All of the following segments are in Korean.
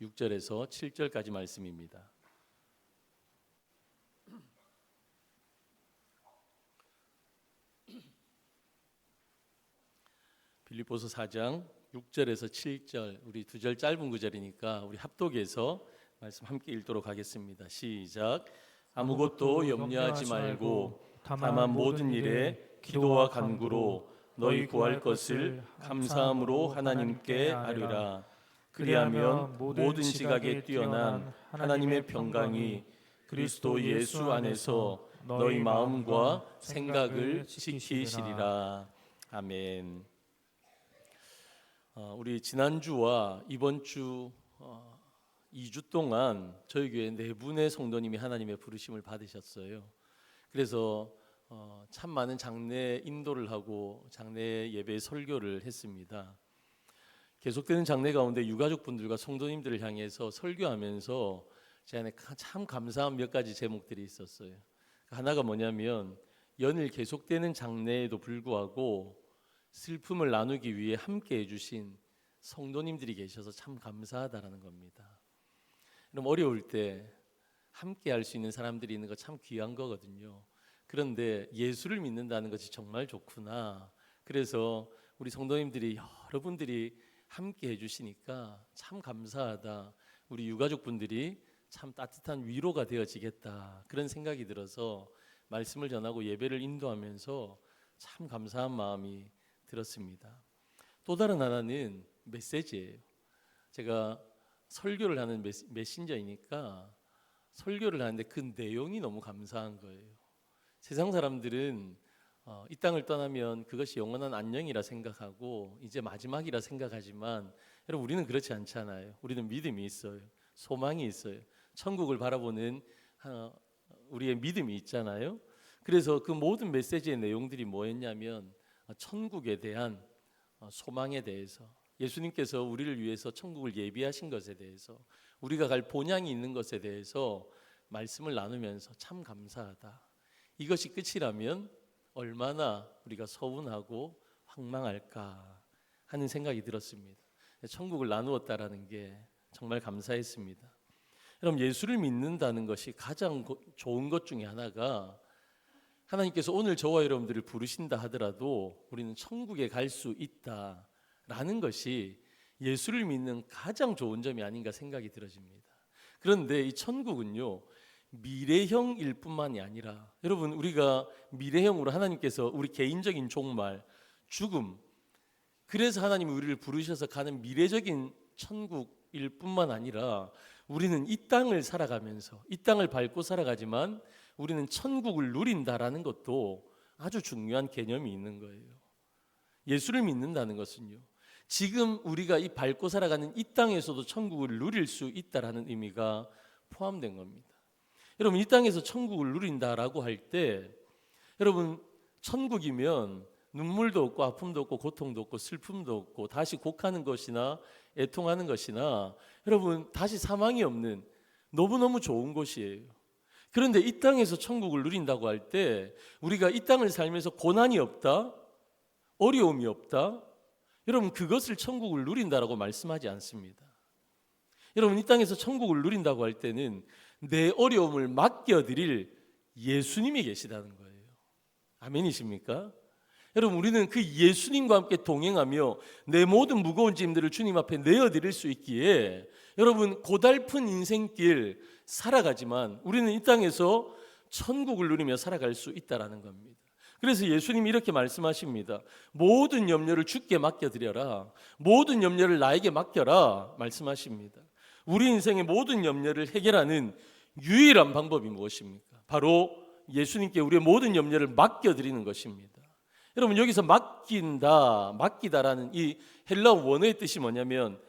6절에서 7절까지 말씀입니다. 빌립보서 4장 6절에서 7절, 우리 2절 짧은 구절이니까 우리 합독해서 말씀 함께 읽도록 하겠습니다. 시작. 아무것도 염려하지 말고 다만 모든 일에 기도와 간구로 너희 구할 것을 감사함으로 하나님께 아뢰라. 그리하면 모든 지각에 뛰어난 하나님의 평강이 그리스도 예수 안에서 너희 마음과 생각을 지키시리라. 아멘. 우리 지난주와 이번 주 2주 동안 저희 교회 4분의 성도님이 하나님의 부르심을 받으셨어요. 그래서 참 많은 장례 인도를 하고 장례 예배 설교를 했습니다. 계속되는 장례 가운데 유가족분들과 성도님들을 향해서 설교하면서 제 안에 참 감사한 몇 가지 제목들이 있었어요. 하나가 뭐냐면 연일 계속되는 장례에도 불구하고 슬픔을 나누기 위해 함께 해주신 성도님들이 계셔서 참 감사하다라는 겁니다. 그럼 어려울 때 함께 할 수 있는 사람들이 있는 거 참 귀한 거거든요. 그런데 예수를 믿는다는 것이 정말 좋구나. 그래서 우리 성도님들이 여러분들이 함께 해주시니까 참 감사하다. 우리 유가족분들이 참 따뜻한 위로가 되어지겠다. 그런 생각이 들어서 말씀을 전하고 예배를 인도하면서 참 감사한 마음이 들었습니다. 또 다른 하나는 메시지예요. 제가 설교를 하는 메신저이니까 설교를 하는데 그 내용이 너무 감사한 거예요. 세상 사람들은 이 땅을 떠나면 그것이 영원한 안녕이라 생각하고 이제 마지막이라 생각하지만 여러분 우리는 그렇지 않잖아요. 우리는 믿음이 있어요. 소망이 있어요. 천국을 바라보는 우리의 믿음이 있잖아요. 그래서 그 모든 메시지의 내용들이 뭐였냐면 천국에 대한 소망에 대해서, 예수님께서 우리를 위해서 천국을 예비하신 것에 대해서, 우리가 갈 본향이 있는 것에 대해서 말씀을 나누면서 참 감사하다. 이것이 끝이라면 얼마나 우리가 서운하고 황망할까 하는 생각이 들었습니다. 천국을 나누었다라는 게 정말 감사했습니다. 여러분, 예수를 믿는다는 것이 가장 좋은 것 중에 하나가 하나님께서 오늘 저와 여러분들을 부르신다 하더라도 우리는 천국에 갈 수 있다라는 것이 예수를 믿는 가장 좋은 점이 아닌가 생각이 들어집니다. 그런데 이 천국은요, 미래형일 뿐만이 아니라, 여러분 우리가 미래형으로 하나님께서 우리 개인적인 종말, 죽음, 그래서 하나님이 우리를 부르셔서 가는 미래적인 천국일 뿐만 아니라 우리는 이 땅을 살아가면서 이 땅을 밟고 살아가지만 우리는 천국을 누린다라는 것도 아주 중요한 개념이 있는 거예요. 예수를 믿는다는 것은요, 지금 우리가 이 밟고 살아가는 이 땅에서도 천국을 누릴 수 있다라는 의미가 포함된 겁니다. 여러분, 이 땅에서 천국을 누린다라고 할 때 여러분, 천국이면 눈물도 없고 아픔도 없고 고통도 없고 슬픔도 없고 다시 곡하는 것이나 애통하는 것이나 여러분 다시 사망이 없는 너무너무 좋은 곳이에요. 그런데 이 땅에서 천국을 누린다고 할 때 우리가 이 땅을 살면서 고난이 없다, 어려움이 없다, 여러분 그것을 천국을 누린다라고 말씀하지 않습니다. 여러분, 이 땅에서 천국을 누린다고 할 때는 내 어려움을 맡겨드릴 예수님이 계시다는 거예요. 아멘이십니까? 여러분, 우리는 그 예수님과 함께 동행하며 내 모든 무거운 짐들을 주님 앞에 내어드릴 수 있기에 여러분 고달픈 인생길 살아가지만 우리는 이 땅에서 천국을 누리며 살아갈 수 있다라는 겁니다. 그래서 예수님이 이렇게 말씀하십니다. 모든 염려를 주께 맡겨드려라. 모든 염려를 나에게 맡겨라 말씀하십니다. 우리 인생의 모든 염려를 해결하는 유일한 방법이 무엇입니까? 바로 예수님께 우리의 모든 염려를 맡겨드리는 것입니다. 여러분, 여기서 맡긴다, 맡기다라는 이 헬라어 원어의 뜻이 뭐냐면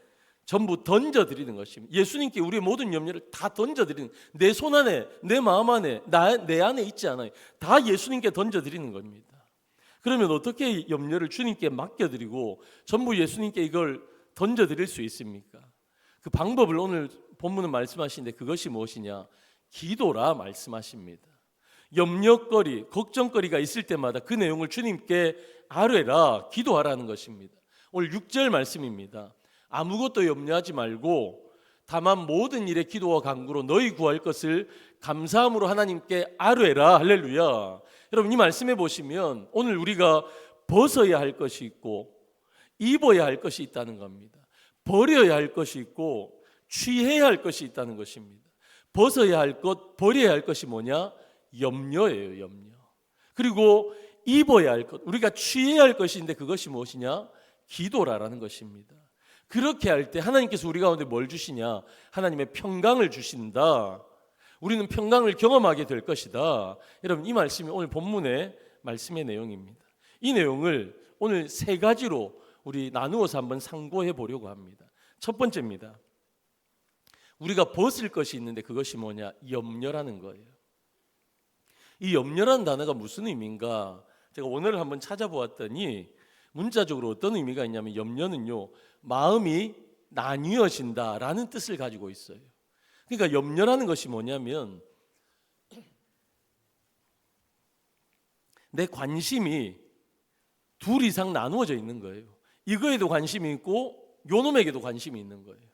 전부 던져드리는 것입니다. 예수님께 우리의 모든 염려를 다 던져드리는, 내 손 안에, 내 마음 안에, 내 안에 있지 않아요. 다 예수님께 던져드리는 겁니다. 그러면 어떻게 염려를 주님께 맡겨드리고 전부 예수님께 이걸 던져드릴 수 있습니까? 그 방법을 오늘 본문은 말씀하시는데 그것이 무엇이냐? 기도라 말씀하십니다. 염려거리, 걱정거리가 있을 때마다 그 내용을 주님께 아뢰라, 기도하라는 것입니다. 오늘 6절 말씀입니다. 아무것도 염려하지 말고 다만 모든 일에 기도와 간구로 너희 구할 것을 감사함으로 하나님께 아뢰라. 할렐루야. 여러분, 이 말씀해 보시면 오늘 우리가 벗어야 할 것이 있고 입어야 할 것이 있다는 겁니다. 버려야 할 것이 있고 취해야 할 것이 있다는 것입니다. 벗어야 할 것, 버려야 할 것이 뭐냐? 염려예요, 염려. 그리고 입어야 할 것, 우리가 취해야 할 것인데 그것이 무엇이냐? 기도라는 것입니다. 그렇게 할 때 하나님께서 우리 가운데 뭘 주시냐? 하나님의 평강을 주신다. 우리는 평강을 경험하게 될 것이다. 여러분, 이 말씀이 오늘 본문의 말씀의 내용입니다. 이 내용을 오늘 세 가지로 우리 나누어서 한번 상고해 보려고 합니다. 첫 번째입니다. 우리가 벗을 것이 있는데 그것이 뭐냐? 염려라는 거예요. 이 염려라는 단어가 무슨 의미인가? 제가 원어를 한번 찾아보았더니 문자적으로 어떤 의미가 있냐면 염려는요, 마음이 나뉘어진다라는 뜻을 가지고 있어요. 그러니까 염려라는 것이 뭐냐면 내 관심이 둘 이상 나누어져 있는 거예요. 이거에도 관심이 있고 요놈에게도 관심이 있는 거예요.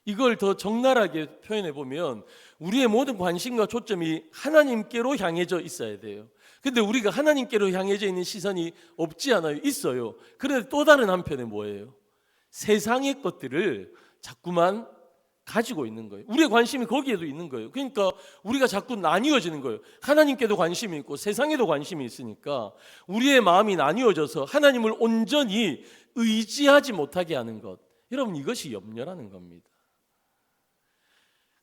이걸 더 적나라하게 표현해 보면 우리의 모든 관심과 초점이 하나님께로 향해져 있어야 돼요. 근데 우리가 하나님께로 향해져 있는 시선이 없지 않아요? 있어요. 그런데 또 다른 한편에 뭐예요? 세상의 것들을 자꾸만 가지고 있는 거예요. 우리의 관심이 거기에도 있는 거예요. 그러니까 우리가 자꾸 나뉘어지는 거예요. 하나님께도 관심이 있고 세상에도 관심이 있으니까 우리의 마음이 나뉘어져서 하나님을 온전히 의지하지 못하게 하는 것. 여러분, 이것이 염려라는 겁니다.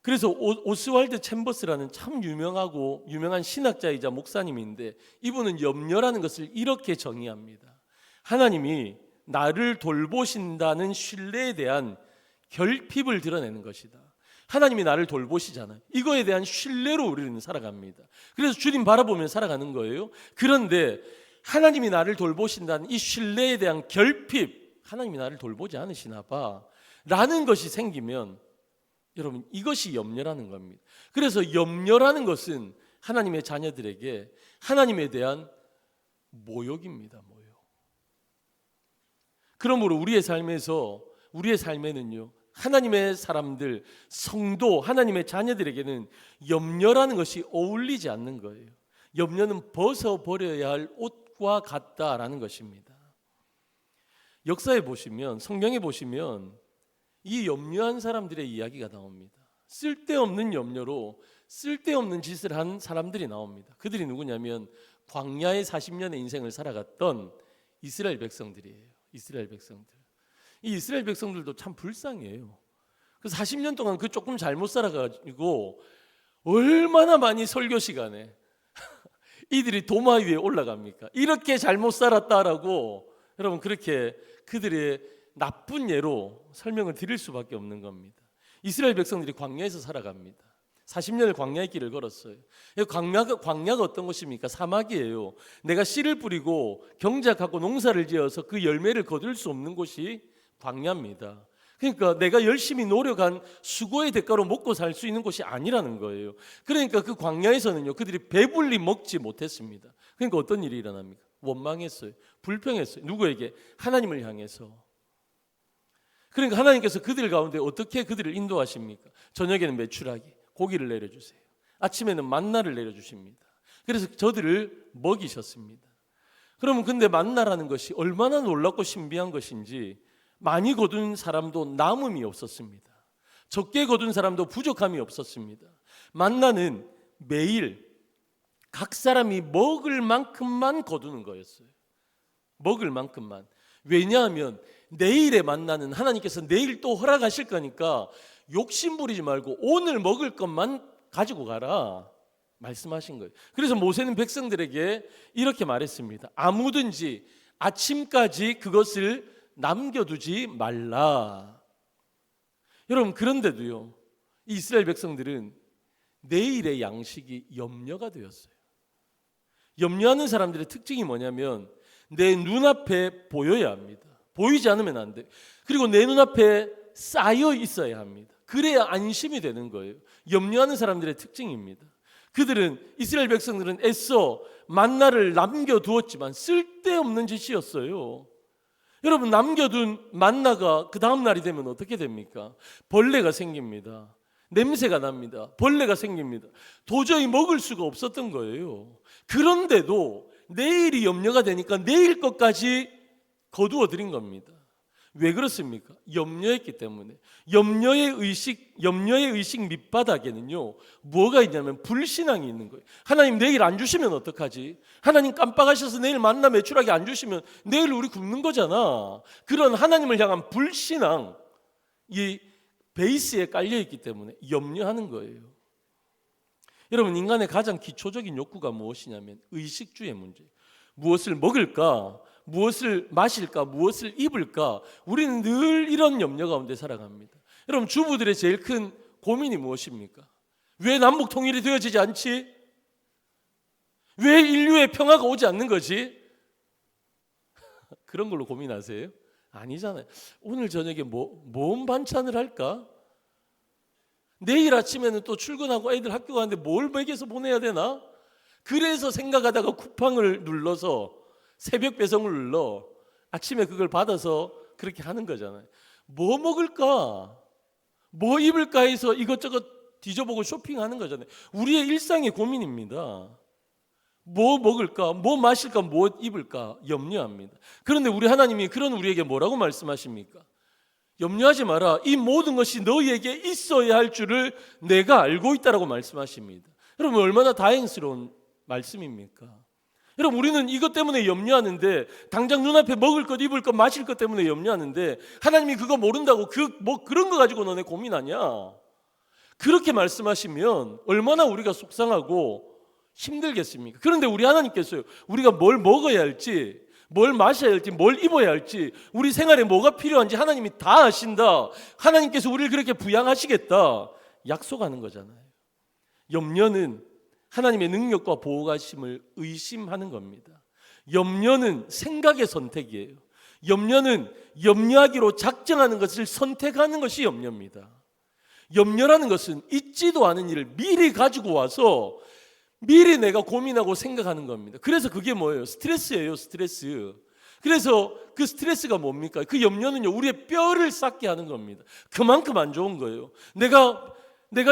그래서 오스왈드 챔버스라는 참 유명한 신학자이자 목사님인데 이분은 염려라는 것을 이렇게 정의합니다. 하나님이 나를 돌보신다는 신뢰에 대한 결핍을 드러내는 것이다. 하나님이 나를 돌보시잖아요. 이거에 대한 신뢰로 우리는 살아갑니다. 그래서 주님 바라보며 살아가는 거예요. 그런데 하나님이 나를 돌보신다는 이 신뢰에 대한 결핍, 하나님이 나를 돌보지 않으시나 봐 라는 것이 생기면 여러분, 이것이 염려라는 겁니다. 그래서 염려라는 것은 하나님의 자녀들에게 하나님에 대한 모욕입니다. 모욕. 그러므로 우리의 삶에는요, 하나님의 사람들, 성도, 하나님의 자녀들에게는 염려라는 것이 어울리지 않는 거예요. 염려는 벗어버려야 할 옷과 같다라는 것입니다. 역사에 보시면, 성경에 보시면 이 염려한 사람들의 이야기가 나옵니다. 쓸데없는 염려로 쓸데없는 짓을 한 사람들이 나옵니다. 그들이 누구냐면 광야의 40년의 인생을 살아갔던 이스라엘 백성들이에요. 이스라엘 백성들. 이 이스라엘 백성들도 참 불쌍해요. 그 40년 동안 그 조금 잘못 살아가지고 얼마나 많이 설교 시간에 이들이 도마 위에 올라갑니까? 이렇게 잘못 살았다라고 여러분 그렇게 그들의 나쁜 예로 설명을 드릴 수밖에 없는 겁니다. 이스라엘 백성들이 광야에서 살아갑니다. 40년을 광야의 길을 걸었어요. 광야가 어떤 곳입니까? 사막이에요. 내가 씨를 뿌리고 경작하고 농사를 지어서 그 열매를 거둘 수 없는 곳이 광야입니다. 그러니까 내가 열심히 노력한 수고의 대가로 먹고 살 수 있는 곳이 아니라는 거예요. 그러니까 그 광야에서는요, 그들이 배불리 먹지 못했습니다. 그러니까 어떤 일이 일어납니까? 원망했어요. 불평했어요. 누구에게? 하나님을 향해서. 그러니까 하나님께서 그들 가운데 어떻게 그들을 인도하십니까? 저녁에는 메추라기, 고기를 내려주세요. 아침에는 만나를 내려주십니다. 그래서 저들을 먹이셨습니다. 그러면 근데 만나라는 것이 얼마나 놀랍고 신비한 것인지 많이 거둔 사람도 남음이 없었습니다. 적게 거둔 사람도 부족함이 없었습니다. 만나는 매일 각 사람이 먹을 만큼만 거두는 거였어요. 먹을 만큼만. 왜냐하면 내일의 만나는 하나님께서 내일 또 허락하실 거니까 욕심 부리지 말고 오늘 먹을 것만 가지고 가라 말씀하신 거예요. 그래서 모세는 백성들에게 이렇게 말했습니다. 아무든지 아침까지 그것을 남겨두지 말라. 여러분, 그런데도요, 이스라엘 백성들은 내일의 양식이 염려가 되었어요. 염려하는 사람들의 특징이 뭐냐면 내 눈앞에 보여야 합니다. 보이지 않으면 안 돼요. 그리고 내 눈앞에 쌓여 있어야 합니다. 그래야 안심이 되는 거예요. 염려하는 사람들의 특징입니다. 이스라엘 백성들은 애써 만나를 남겨두었지만 쓸데없는 짓이었어요. 여러분, 남겨둔 만나가 그 다음 날이 되면 어떻게 됩니까? 벌레가 생깁니다. 냄새가 납니다. 벌레가 생깁니다. 도저히 먹을 수가 없었던 거예요. 그런데도 내일이 염려가 되니까 내일 것까지 거두어 드린 겁니다. 왜 그렇습니까? 염려했기 때문에. 염려의 의식 밑바닥에는요, 뭐가 있냐면 불신앙이 있는 거예요. 하나님 내일 안 주시면 어떡하지? 하나님 깜빡하셔서 내일 만나 매출하게 안 주시면 내일 우리 굶는 거잖아. 그런 하나님을 향한 불신앙, 이 베이스에 깔려있기 때문에 염려하는 거예요. 여러분, 인간의 가장 기초적인 욕구가 무엇이냐면 의식주의 문제예요. 무엇을 먹을까? 무엇을 마실까? 무엇을 입을까? 우리는 늘 이런 염려 가운데 살아갑니다. 여러분, 주부들의 제일 큰 고민이 무엇입니까? 왜 남북 통일이 되어지지 않지? 왜 인류의 평화가 오지 않는 거지? 그런 걸로 고민하세요? 아니잖아요. 오늘 저녁에 뭔 반찬을 할까? 내일 아침에는 또 출근하고 애들 학교 가는데 뭘 먹여서 보내야 되나? 그래서 생각하다가 쿠팡을 눌러서 새벽 배송을 눌러 아침에 그걸 받아서 그렇게 하는 거잖아요. 뭐 먹을까? 뭐 입을까 해서 이것저것 뒤져보고 쇼핑하는 거잖아요. 우리의 일상의 고민입니다. 뭐 먹을까? 뭐 마실까? 뭐 입을까? 염려합니다. 그런데 우리 하나님이 그런 우리에게 뭐라고 말씀하십니까? 염려하지 마라. 이 모든 것이 너희에게 있어야 할 줄을 내가 알고 있다라고 말씀하십니다. 여러분, 얼마나 다행스러운 말씀입니까? 여러분, 우리는 이것 때문에 염려하는데, 당장 눈앞에 먹을 것, 입을 것, 마실 것 때문에 염려하는데, 하나님이 그거 모른다고 그런 거 가지고 너네 고민하냐? 그렇게 말씀하시면 얼마나 우리가 속상하고 힘들겠습니까? 그런데 우리 하나님께서요, 우리가 뭘 먹어야 할지, 뭘 마셔야 할지, 뭘 입어야 할지, 우리 생활에 뭐가 필요한지 하나님이 다 아신다. 하나님께서 우리를 그렇게 부양하시겠다 약속하는 거잖아요. 염려는 하나님의 능력과 보호하심을 의심하는 겁니다. 염려는 생각의 선택이에요. 염려는 염려하기로 작정하는 것을 선택하는 것이 염려입니다. 염려라는 것은 있지도 않은 일을 미리 가지고 와서 미리 내가 고민하고 생각하는 겁니다. 그래서 그게 뭐예요? 스트레스예요, 스트레스. 그래서 그 스트레스가 뭡니까? 그 염려는요, 우리의 뼈를 삭게 하는 겁니다. 그만큼 안 좋은 거예요. 내가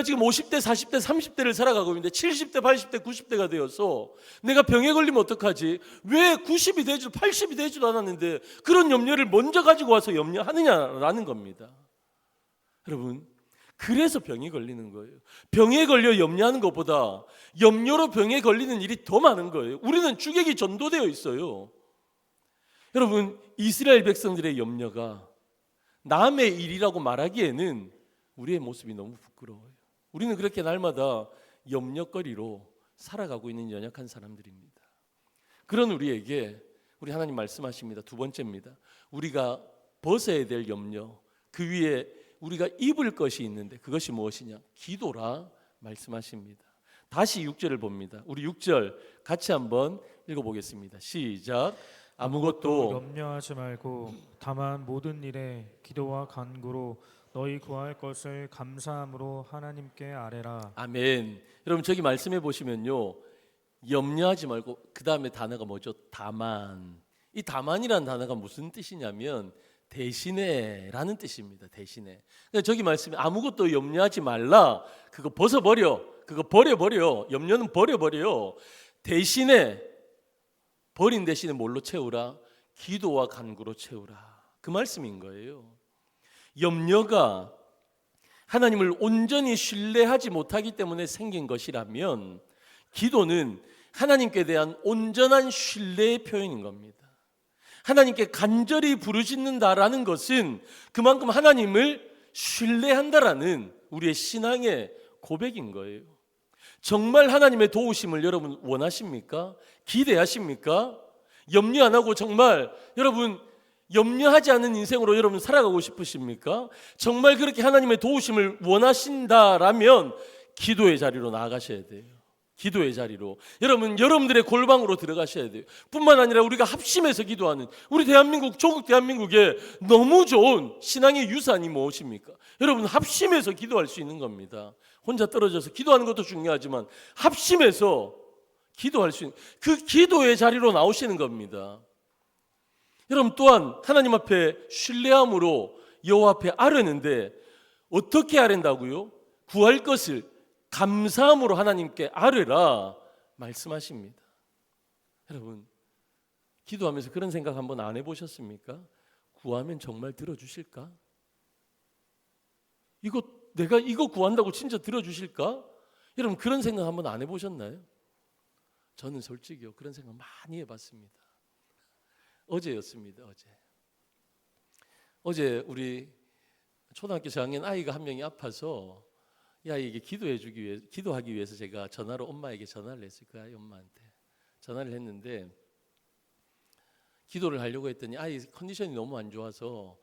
지금 50대, 40대, 30대를 살아가고 있는데 70대, 80대, 90대가 되어서 내가 병에 걸리면 어떡하지? 왜 90이 되지도 80이 되지도 않았는데 그런 염려를 먼저 가지고 와서 염려하느냐라는 겁니다. 여러분, 그래서 병이 걸리는 거예요. 병에 걸려 염려하는 것보다 염려로 병에 걸리는 일이 더 많은 거예요. 우리는 주객이 전도되어 있어요. 여러분, 이스라엘 백성들의 염려가 남의 일이라고 말하기에는 우리의 모습이 너무 부끄러워요. 우리는 그렇게 날마다 염려거리로 살아가고 있는 연약한 사람들입니다. 그런 우리에게 우리 하나님 말씀하십니다. 두 번째입니다. 우리가 벗어야 될 염려, 그 위에 우리가 입을 것이 있는데 그것이 무엇이냐? 기도라 말씀하십니다. 다시 6절을 봅니다. 우리 6절 같이 한번 읽어보겠습니다. 시작. 아무것도 염려하지 말고 다만 모든 일에 기도와 간구로 너희 구할 것을 감사함으로 하나님께 아뢰라. 아멘. 여러분, 저기 말씀해 보시면요, 염려하지 말고 그 다음에 단어가 뭐죠? 다만. 이 다만이라는 단어가 무슨 뜻이냐면 대신에라는 뜻입니다. 대신에. 그러니까 저기 말씀에 아무것도 염려하지 말라. 그거 벗어버려. 그거 버려버려. 염려는 버려버려. 대신에, 버린 대신에 뭘로 채우라? 기도와 간구로 채우라. 그 말씀인 거예요. 염려가 하나님을 온전히 신뢰하지 못하기 때문에 생긴 것이라면 기도는 하나님께 대한 온전한 신뢰의 표현인 겁니다. 하나님께 간절히 부르짖는다라는 것은 그만큼 하나님을 신뢰한다라는 우리의 신앙의 고백인 거예요. 정말 하나님의 도우심을 여러분 원하십니까? 기대하십니까? 염려 안 하고 정말 여러분 염려하지 않는 인생으로 여러분 살아가고 싶으십니까? 정말 그렇게 하나님의 도우심을 원하신다라면 기도의 자리로 나아가셔야 돼요. 기도의 자리로 여러분들의 골방으로 들어가셔야 돼요. 뿐만 아니라 우리가 합심해서 기도하는 우리 대한민국, 조국 대한민국의 너무 좋은 신앙의 유산이 무엇입니까? 여러분, 합심해서 기도할 수 있는 겁니다. 혼자 떨어져서 기도하는 것도 중요하지만 합심해서 기도할 수 있는 그 기도의 자리로 나오시는 겁니다. 여러분 또한 하나님 앞에 신뢰함으로 여호와 앞에 아뢰는데 어떻게 아랜다고요? 구할 것을 감사함으로 하나님께 아뢰라 말씀하십니다. 여러분 기도하면서 그런 생각 한번 안 해보셨습니까? 구하면 정말 들어주실까? 내가 이거 구한다고 진짜 들어주실까? 여러분 그런 생각 한번 안 해보셨나요? 저는 솔직히요 그런 생각 많이 해봤습니다. 어제였습니다. 어제 우리 초등학교 저학년 아이가 한 명이 아파서 이 아이에게 기도하기 위해서 제가 전화로 엄마에게 전화를 했어요. 그 아이 엄마한테 전화를 했는데 기도를 하려고 했더니 아이 컨디션이 너무 안 좋아서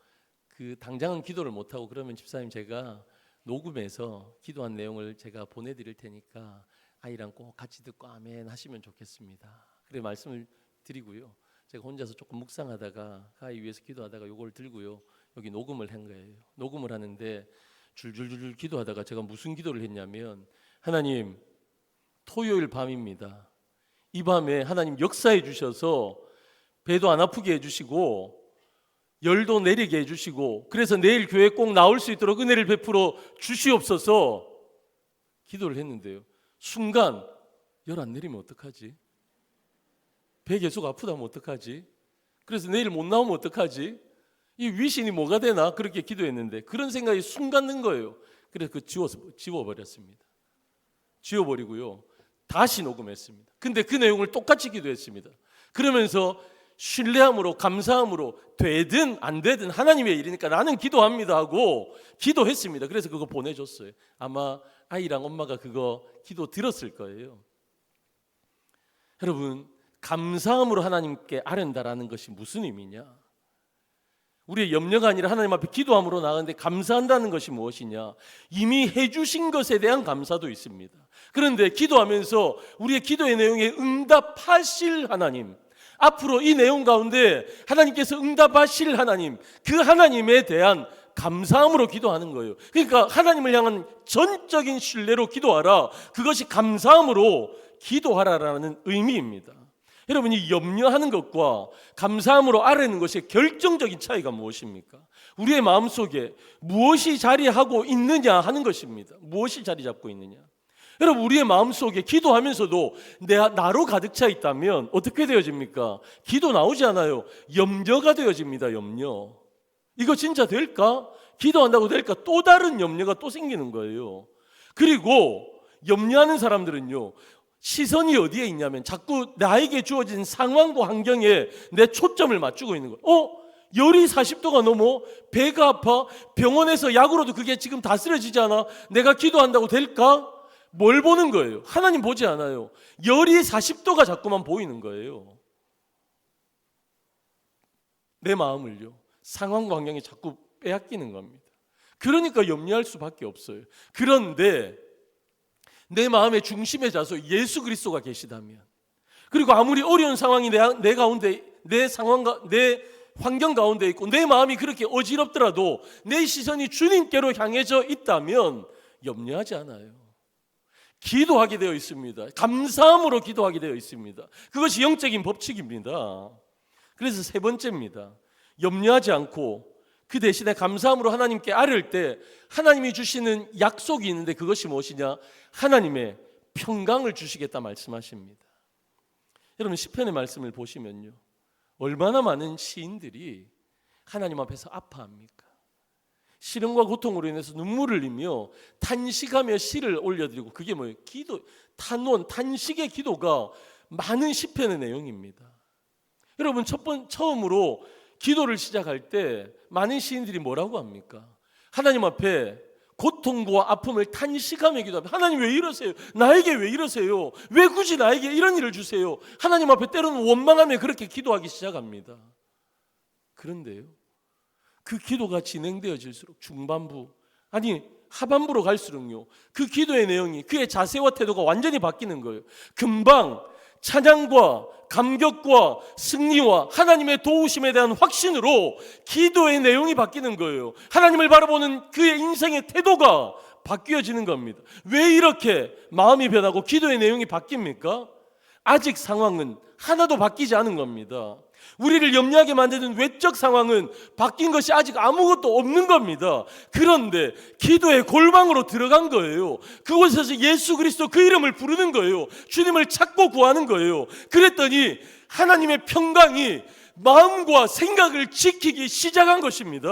그 당장은 기도를 못 하고 그러면 집사님 제가 녹음해서 기도한 내용을 제가 보내드릴 테니까 아이랑 꼭 같이 듣고 아멘 하시면 좋겠습니다. 그래 말씀을 드리고요. 제가 혼자서 조금 묵상하다가 그 아이 위해서 기도하다가 요걸 들고요. 여기 녹음을 한 거예요. 녹음을 하는데 줄줄줄 기도하다가 제가 무슨 기도를 했냐면 하나님 토요일 밤입니다. 이 밤에 하나님 역사해 주셔서 배도 안 아프게 해주시고 열도 내리게 해주시고 그래서 내일 교회 꼭 나올 수 있도록 은혜를 베풀어 주시옵소서 기도를 했는데요. 순간 열 안 내리면 어떡하지? 배 계속 아프다면 어떡하지? 그래서 내일 못 나오면 어떡하지? 이 위신이 뭐가 되나? 그렇게 기도했는데 그런 생각이 순간 든 거예요. 그래서 지워버렸습니다. 지워버리고요. 다시 녹음했습니다. 근데 그 내용을 똑같이 기도했습니다. 그러면서 신뢰함으로 감사함으로 되든 안 되든 하나님의 일이니까 나는 기도합니다 하고 기도했습니다. 그래서 그거 보내줬어요. 아마 아이랑 엄마가 그거 기도 들었을 거예요. 여러분 감사함으로 하나님께 아랜다라는 것이 무슨 의미냐? 우리의 염려가 아니라 하나님 앞에 기도함으로 나가는데 감사한다는 것이 무엇이냐? 이미 해주신 것에 대한 감사도 있습니다. 그런데 기도하면서 우리의 기도의 내용에 응답하실 하나님, 앞으로 이 내용 가운데 하나님께서 응답하실 하나님, 그 하나님에 대한 감사함으로 기도하는 거예요. 그러니까 하나님을 향한 전적인 신뢰로 기도하라. 그것이 감사함으로 기도하라라는 의미입니다. 여러분 이 염려하는 것과 감사함으로 아뢰는 것의 결정적인 차이가 무엇입니까? 우리의 마음속에 무엇이 자리하고 있느냐 하는 것입니다. 무엇이 자리 잡고 있느냐. 여러분 우리의 마음속에 기도하면서도 나로 가득 차 있다면 어떻게 되어집니까? 기도 나오지 않아요. 염려가 되어집니다. 염려. 이거 진짜 될까? 기도한다고 될까? 또 다른 염려가 또 생기는 거예요. 그리고 염려하는 사람들은요 시선이 어디에 있냐면 자꾸 나에게 주어진 상황과 환경에 내 초점을 맞추고 있는 거예요. 열이 40도가 넘어? 배가 아파? 병원에서 약으로도 그게 지금 다 쓰러지지 않아? 내가 기도한다고 될까? 뭘 보는 거예요? 하나님 보지 않아요. 열이 40도가 자꾸만 보이는 거예요. 내 마음을요 상황과 환경에 자꾸 빼앗기는 겁니다. 그러니까 염려할 수밖에 없어요. 그런데 내 마음의 중심에 자서 예수 그리스도가 계시다면, 그리고 아무리 어려운 상황이 내 가운데, 내 상황과 내 환경 가운데 있고 내 마음이 그렇게 어지럽더라도 내 시선이 주님께로 향해져 있다면 염려하지 않아요. 기도하게 되어 있습니다. 감사함으로 기도하게 되어 있습니다. 그것이 영적인 법칙입니다. 그래서 세 번째입니다. 염려하지 않고 그 대신에 감사함으로 하나님께 아뢰을 때 하나님이 주시는 약속이 있는데 그것이 무엇이냐? 하나님의 평강을 주시겠다 말씀하십니다. 여러분 시편의 말씀을 보시면요 얼마나 많은 시인들이 하나님 앞에서 아파합니까? 시름과 고통으로 인해서 눈물을 흘리며 탄식하며 시를 올려드리고, 그게 뭐예요? 기도, 탄원, 탄식의 기도가 많은 시편의 내용입니다. 여러분 처음으로 기도를 시작할 때 많은 시인들이 뭐라고 합니까? 하나님 앞에 고통과 아픔을 탄식하며 기도합니다. 하나님 왜 이러세요? 나에게 왜 이러세요? 왜 굳이 나에게 이런 일을 주세요? 하나님 앞에 때로는 원망하며 그렇게 기도하기 시작합니다. 그런데요 그 기도가 진행되어질수록 중반부, 아니 하반부로 갈수록요 그 기도의 내용이, 그의 자세와 태도가 완전히 바뀌는 거예요. 금방 찬양과 감격과 승리와 하나님의 도우심에 대한 확신으로 기도의 내용이 바뀌는 거예요. 하나님을 바라보는 그의 인생의 태도가 바뀌어지는 겁니다. 왜 이렇게 마음이 변하고 기도의 내용이 바뀝니까? 아직 상황은 하나도 바뀌지 않은 겁니다. 우리를 염려하게 만드는 외적 상황은 바뀐 것이 아직 아무것도 없는 겁니다. 그런데 기도의 골방으로 들어간 거예요. 그곳에서 예수 그리스도 그 이름을 부르는 거예요. 주님을 찾고 구하는 거예요. 그랬더니 하나님의 평강이 마음과 생각을 지키기 시작한 것입니다.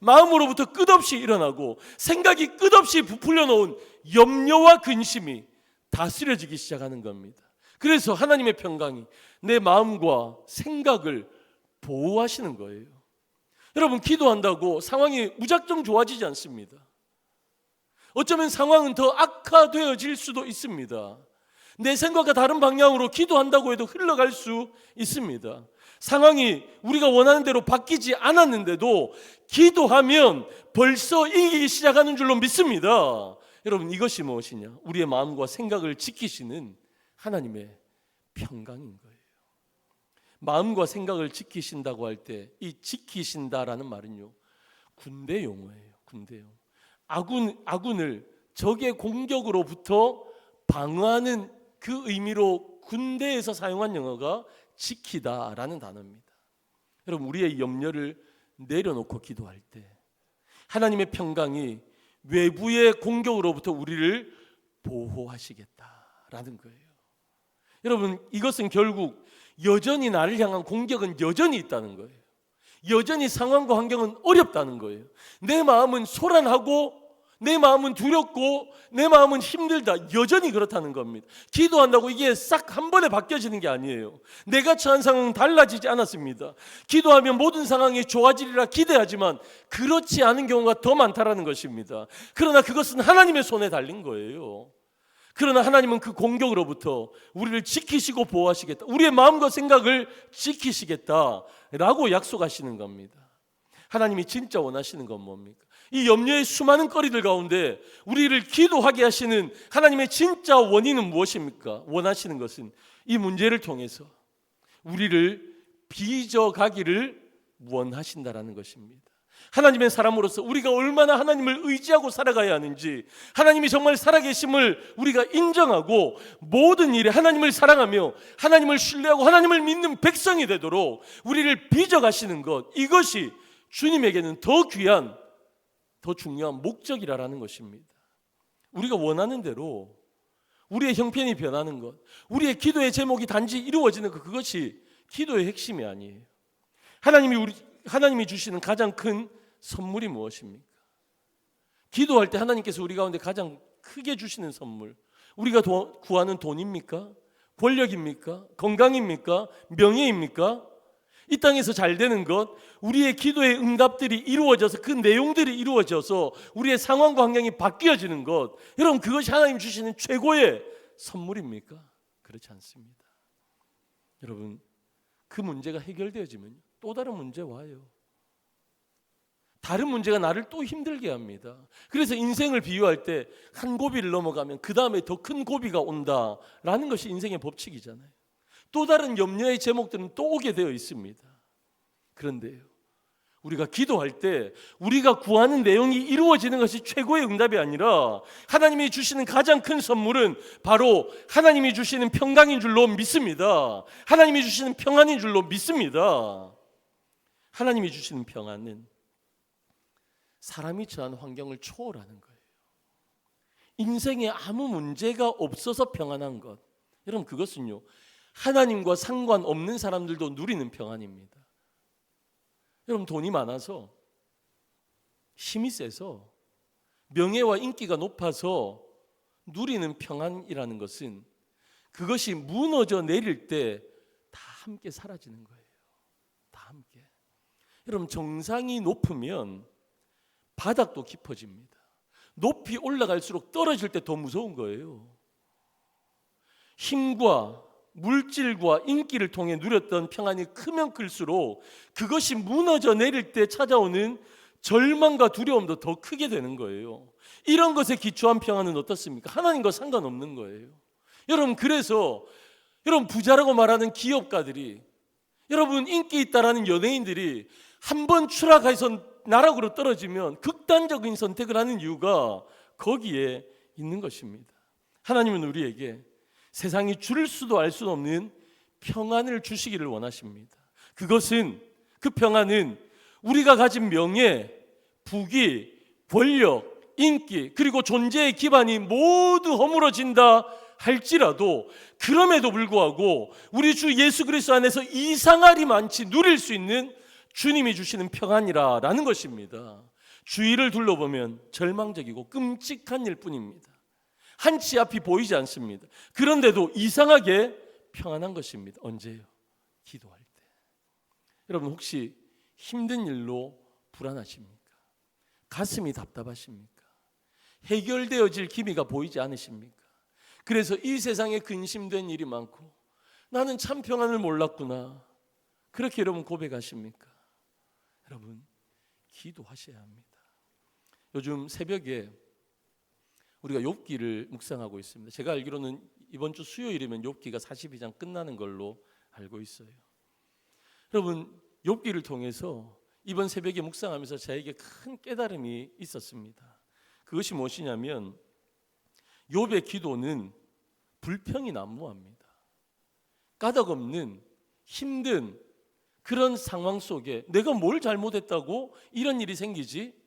마음으로부터 끝없이 일어나고 생각이 끝없이 부풀려 놓은 염려와 근심이 다스려지기 시작하는 겁니다. 그래서 하나님의 평강이 내 마음과 생각을 보호하시는 거예요. 여러분, 기도한다고 상황이 무작정 좋아지지 않습니다. 어쩌면 상황은 더 악화되어질 수도 있습니다. 내 생각과 다른 방향으로 기도한다고 해도 흘러갈 수 있습니다. 상황이 우리가 원하는 대로 바뀌지 않았는데도 기도하면 벌써 이기기 시작하는 줄로 믿습니다. 여러분, 이것이 무엇이냐? 우리의 마음과 생각을 지키시는 하나님의 평강인 거예요. 마음과 생각을 지키신다고 할 때 이 지키신다라는 말은요, 군대 용어예요. 군대 용어. 아군을 적의 공격으로부터 방어하는 그 의미로 군대에서 사용한 영어가 지키다라는 단어입니다. 여러분, 우리의 염려를 내려놓고 기도할 때 하나님의 평강이 외부의 공격으로부터 우리를 보호하시겠다라는 거예요. 여러분, 이것은 결국 여전히 나를 향한 공격은 여전히 있다는 거예요. 여전히 상황과 환경은 어렵다는 거예요. 내 마음은 소란하고 내 마음은 두렵고 내 마음은 힘들다. 여전히 그렇다는 겁니다. 기도한다고 이게 싹 한 번에 바뀌어지는 게 아니에요. 내가 처한 상황은 달라지지 않았습니다. 기도하면 모든 상황이 좋아지리라 기대하지만 그렇지 않은 경우가 더 많다라는 것입니다. 그러나 그것은 하나님의 손에 달린 거예요. 그러나 하나님은 그 공격으로부터 우리를 지키시고 보호하시겠다. 우리의 마음과 생각을 지키시겠다라고 약속하시는 겁니다. 하나님이 진짜 원하시는 건 뭡니까? 이 염려의 수많은 거리들 가운데 우리를 기도하게 하시는 하나님의 진짜 원인은 무엇입니까? 원하시는 것은 이 문제를 통해서 우리를 빚어가기를 원하신다라는 것입니다. 하나님의 사람으로서 우리가 얼마나 하나님을 의지하고 살아가야 하는지, 하나님이 정말 살아계심을 우리가 인정하고 모든 일에 하나님을 사랑하며 하나님을 신뢰하고 하나님을 믿는 백성이 되도록 우리를 빚어가시는 것, 이것이 주님에게는 더 귀한, 더 중요한 목적이라는 것입니다. 우리가 원하는 대로 우리의 형편이 변하는 것, 우리의 기도의 제목이 단지 이루어지는 것, 그것이 기도의 핵심이 아니에요. 하나님이 주시는 가장 큰 선물이 무엇입니까? 기도할 때 하나님께서 우리 가운데 가장 크게 주시는 선물, 우리가 구하는 돈입니까? 권력입니까? 건강입니까? 명예입니까? 이 땅에서 잘 되는 것, 우리의 기도의 응답들이 이루어져서 그 내용들이 이루어져서 우리의 상황과 환경이 바뀌어지는 것, 여러분, 그것이 하나님 주시는 최고의 선물입니까? 그렇지 않습니다. 여러분, 그 문제가 해결되어지면 또 다른 문제 와요. 다른 문제가 나를 또 힘들게 합니다. 그래서 인생을 비유할 때 한 고비를 넘어가면 그 다음에 더 큰 고비가 온다라는 것이 인생의 법칙이잖아요. 또 다른 염려의 제목들은 또 오게 되어 있습니다. 그런데요, 우리가 기도할 때 우리가 구하는 내용이 이루어지는 것이 최고의 응답이 아니라 하나님이 주시는 가장 큰 선물은 바로 하나님이 주시는 평강인 줄로 믿습니다. 하나님이 주시는 평안인 줄로 믿습니다. 하나님이 주시는 평안은 사람이 처한 환경을 초월하는 거예요. 인생에 아무 문제가 없어서 평안한 것, 여러분, 그것은요, 하나님과 상관없는 사람들도 누리는 평안입니다. 여러분, 돈이 많아서, 힘이 세서, 명예와 인기가 높아서 누리는 평안이라는 것은 그것이 무너져 내릴 때 다 함께 사라지는 거예요. 다 함께. 여러분, 정상이 높으면 바닥도 깊어집니다. 높이 올라갈수록 떨어질 때 더 무서운 거예요. 힘과 물질과 인기를 통해 누렸던 평안이 크면 클수록 그것이 무너져 내릴 때 찾아오는 절망과 두려움도 더 크게 되는 거예요. 이런 것에 기초한 평안은 어떻습니까? 하나님과 상관없는 거예요. 여러분, 그래서 여러분, 부자라고 말하는 기업가들이, 여러분, 인기 있다라는 연예인들이 한번 추락해서 나락으로 떨어지면 극단적인 선택을 하는 이유가 거기에 있는 것입니다. 하나님은 우리에게 세상이 줄 수도 알 수도 없는 평안을 주시기를 원하십니다. 그것은, 그 평안은 우리가 가진 명예, 부귀, 권력, 인기, 그리고 존재의 기반이 모두 허물어진다 할지라도 그럼에도 불구하고 우리 주 예수 그리스도 안에서 이상할이 많지 누릴 수 있는 주님이 주시는 평안이라는 것입니다. 주위를 둘러보면 절망적이고 끔찍한 일뿐입니다. 한치 앞이 보이지 않습니다. 그런데도 이상하게 평안한 것입니다. 언제요? 기도할 때. 여러분 혹시 힘든 일로 불안하십니까? 가슴이 답답하십니까? 해결되어질 기미가 보이지 않으십니까? 그래서 이 세상에 근심된 일이 많고 나는 참 평안을 몰랐구나, 그렇게 여러분 고백하십니까? 여러분 기도하셔야 합니다. 요즘 새벽에 우리가 욥기를 묵상하고 있습니다. 제가 알기로는 이번 주 수요일이면 욥기가 42장 끝나는 걸로 알고 있어요. 여러분 욥기를 통해서 이번 새벽에 묵상하면서 저에게 큰 깨달음이 있었습니다. 그것이 무엇이냐면 욥의 기도는 불평이 난무합니다. 까닭없는 힘든 그런 상황 속에 내가 뭘 잘못했다고 이런 일이 생기지?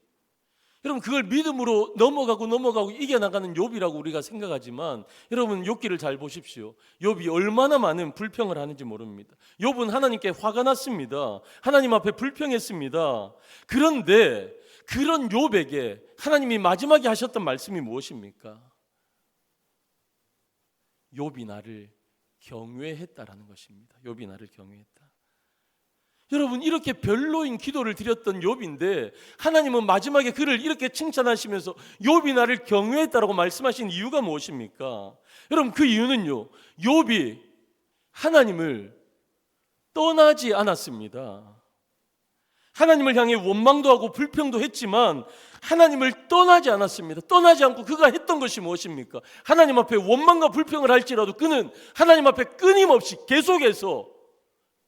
여러분 그걸 믿음으로 넘어가고 이겨나가는 욥이라고 우리가 생각하지만 여러분 욥기를 잘 보십시오. 욥이 얼마나 많은 불평을 하는지 모릅니다. 욥은 하나님께 화가 났습니다. 하나님 앞에 불평했습니다. 그런데 그런 욥에게 하나님이 마지막에 하셨던 말씀이 무엇입니까? 욥이 나를 경외했다라는 것입니다. 욥이 나를 경외했다. 여러분 이렇게 별로인 기도를 드렸던 욥인데 하나님은 마지막에 그를 이렇게 칭찬하시면서 욥이 나를 경외했다라고 말씀하신 이유가 무엇입니까? 여러분 그 이유는요, 욥이 하나님을 떠나지 않았습니다. 하나님을 향해 원망도 하고 불평도 했지만 하나님을 떠나지 않았습니다. 떠나지 않고 그가 했던 것이 무엇입니까? 하나님 앞에 원망과 불평을 할지라도 그는 하나님 앞에 끊임없이 계속해서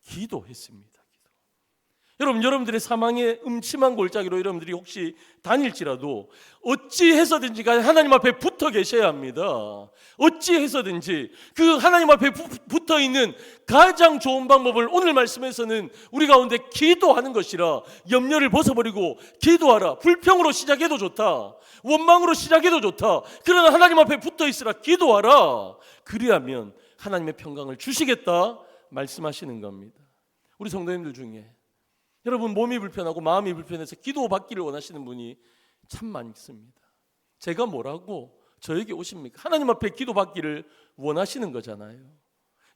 기도했습니다. 여러분들의 사망의 음침한 골짜기로 여러분들이 혹시 다닐지라도 어찌 해서든지 하나님 앞에 붙어 계셔야 합니다. 어찌 해서든지 그 하나님 앞에 붙어 있는 가장 좋은 방법을 오늘 말씀에서는 우리 가운데 기도하는 것이라, 염려를 벗어버리고 기도하라. 불평으로 시작해도 좋다, 원망으로 시작해도 좋다. 그러나 하나님 앞에 붙어 있으라, 기도하라. 그리하면 하나님의 평강을 주시겠다 말씀하시는 겁니다. 우리 성도님들 중에 여러분 몸이 불편하고 마음이 불편해서 기도받기를 원하시는 분이 참 많습니다. 제가 뭐라고 저에게 오십니까? 하나님 앞에 기도받기를 원하시는 거잖아요.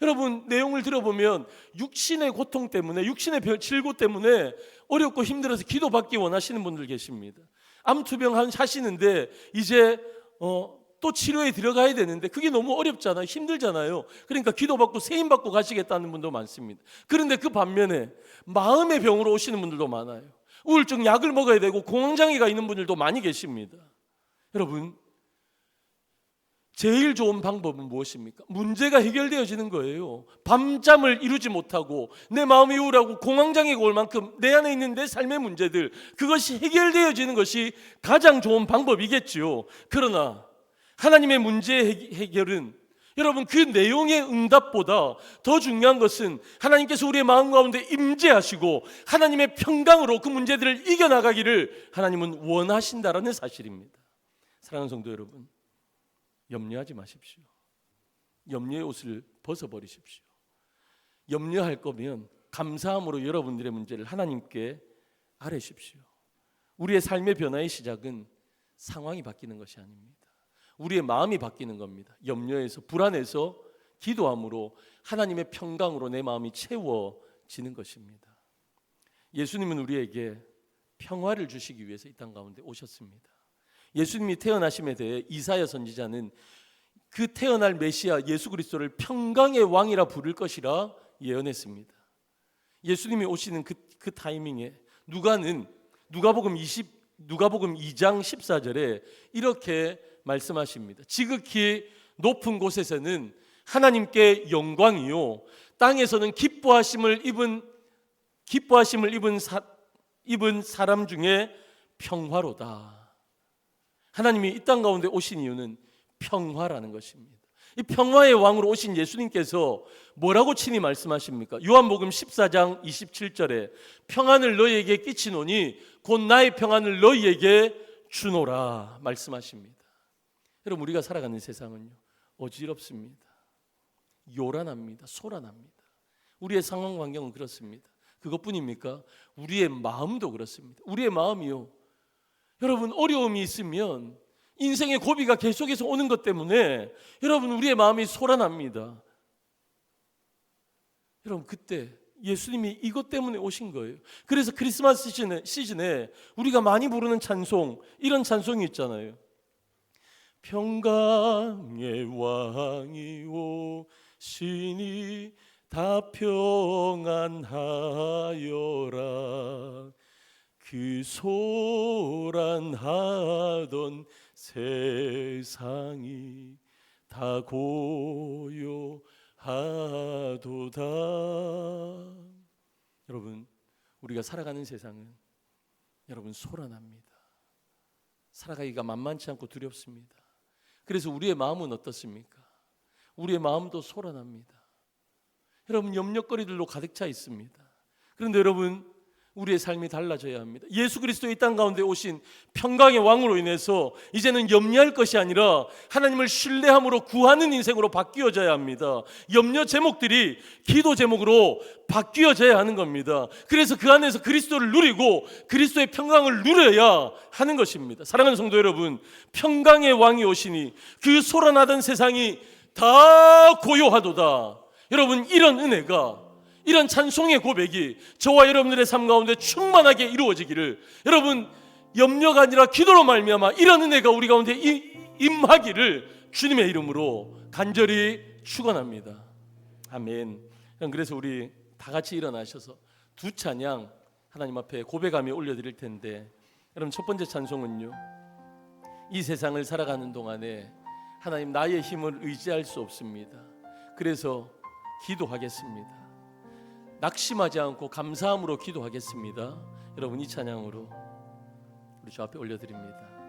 여러분 내용을 들어보면 육신의 고통 때문에, 육신의 질고 때문에 어렵고 힘들어서 기도받기 원하시는 분들 계십니다. 암투병 하시는데 이제 또 치료에 들어가야 되는데 그게 너무 어렵잖아요. 힘들잖아요. 그러니까 기도받고 세임받고 가시겠다는 분도 많습니다. 그런데 그 반면에 마음의 병으로 오시는 분들도 많아요. 우울증 약을 먹어야 되고 공황장애가 있는 분들도 많이 계십니다. 여러분 제일 좋은 방법은 무엇입니까? 문제가 해결되어지는 거예요. 밤잠을 이루지 못하고 내 마음이 우울하고 공황장애가 올 만큼 내 안에 있는 내 삶의 문제들, 그것이 해결되어지는 것이 가장 좋은 방법이겠지요. 그러나 하나님의 문제 해결은 여러분 그 내용의 응답보다 더 중요한 것은 하나님께서 우리의 마음 가운데 임재하시고 하나님의 평강으로 그 문제들을 이겨나가기를 하나님은 원하신다라는 사실입니다. 사랑하는 성도 여러분, 염려하지 마십시오. 염려의 옷을 벗어버리십시오. 염려할 거면 감사함으로 여러분들의 문제를 하나님께 아뢰십시오. 우리의 삶의 변화의 시작은 상황이 바뀌는 것이 아닙니다. 우리의 마음이 바뀌는 겁니다. 염려에서, 불안해서 기도함으로 하나님의 평강으로 내 마음이 채워지는 것입니다. 예수님은 우리에게 평화를 주시기 위해서 이 땅 가운데 오셨습니다. 예수님이 태어나심에 대해 이사야 선지자는 그 태어날 메시아 예수 그리스도를 평강의 왕이라 부를 것이라 예언했습니다. 예수님이 오시는 그 타이밍에 누가복음 2장 14절에 이렇게 말씀하십니다. 지극히 높은 곳에서는 하나님께 영광이요, 땅에서는 기뻐하심을 입은 사람 중에 평화로다. 하나님이 이 땅 가운데 오신 이유는 평화라는 것입니다. 이 평화의 왕으로 오신 예수님께서 뭐라고 친히 말씀하십니까? 요한복음 14장 27절에 평안을 너희에게 끼치노니 곧 나의 평안을 너희에게 주노라 말씀하십니다. 여러분, 우리가 살아가는 세상은요, 어지럽습니다. 요란합니다. 소란합니다. 우리의 상황 환경은 그렇습니다. 그것뿐입니까? 우리의 마음도 그렇습니다. 우리의 마음이요, 여러분, 어려움이 있으면 인생의 고비가 계속해서 오는 것 때문에 여러분, 우리의 마음이 소란합니다. 여러분, 그때 예수님이 이것 때문에 오신 거예요. 그래서 크리스마스 시즌에 우리가 많이 부르는 찬송, 이런 찬송이 있잖아요. 평강의 왕이 오시니 다 평안하여라. 그 소란하던 세상이 다 고요하도다. 여러분, 우리가 살아가는 세상은 여러분 소란합니다. 살아가기가 만만치 않고 두렵습니다. 그래서 우리의 마음은 어떻습니까? 우리의 마음도 소란합니다. 여러분, 염려거리들로 가득 차 있습니다. 그런데 여러분, 우리의 삶이 달라져야 합니다. 예수 그리스도의 이 땅 가운데 오신 평강의 왕으로 인해서 이제는 염려할 것이 아니라 하나님을 신뢰함으로 구하는 인생으로 바뀌어져야 합니다. 염려 제목들이 기도 제목으로 바뀌어져야 하는 겁니다. 그래서 그 안에서 그리스도를 누리고 그리스도의 평강을 누려야 하는 것입니다. 사랑하는 성도 여러분, 평강의 왕이 오시니 그 소란하던 세상이 다 고요하도다. 여러분, 이런 은혜가, 이런 찬송의 고백이 저와 여러분들의 삶 가운데 충만하게 이루어지기를, 여러분, 염려가 아니라 기도로 말미암아 이런 은혜가 우리 가운데 임하기를 주님의 이름으로 간절히 축원합니다. 아멘. 그래서 우리 다 같이 일어나셔서 두 찬양 하나님 앞에 고백하며 올려드릴 텐데, 여러분, 첫 번째 찬송은요, 이 세상을 살아가는 동안에 하나님, 나의 힘을 의지할 수 없습니다. 그래서 기도하겠습니다. 낙심하지 않고 감사함으로 기도하겠습니다. 여러분, 이 찬양으로 우리 주 앞에 올려드립니다.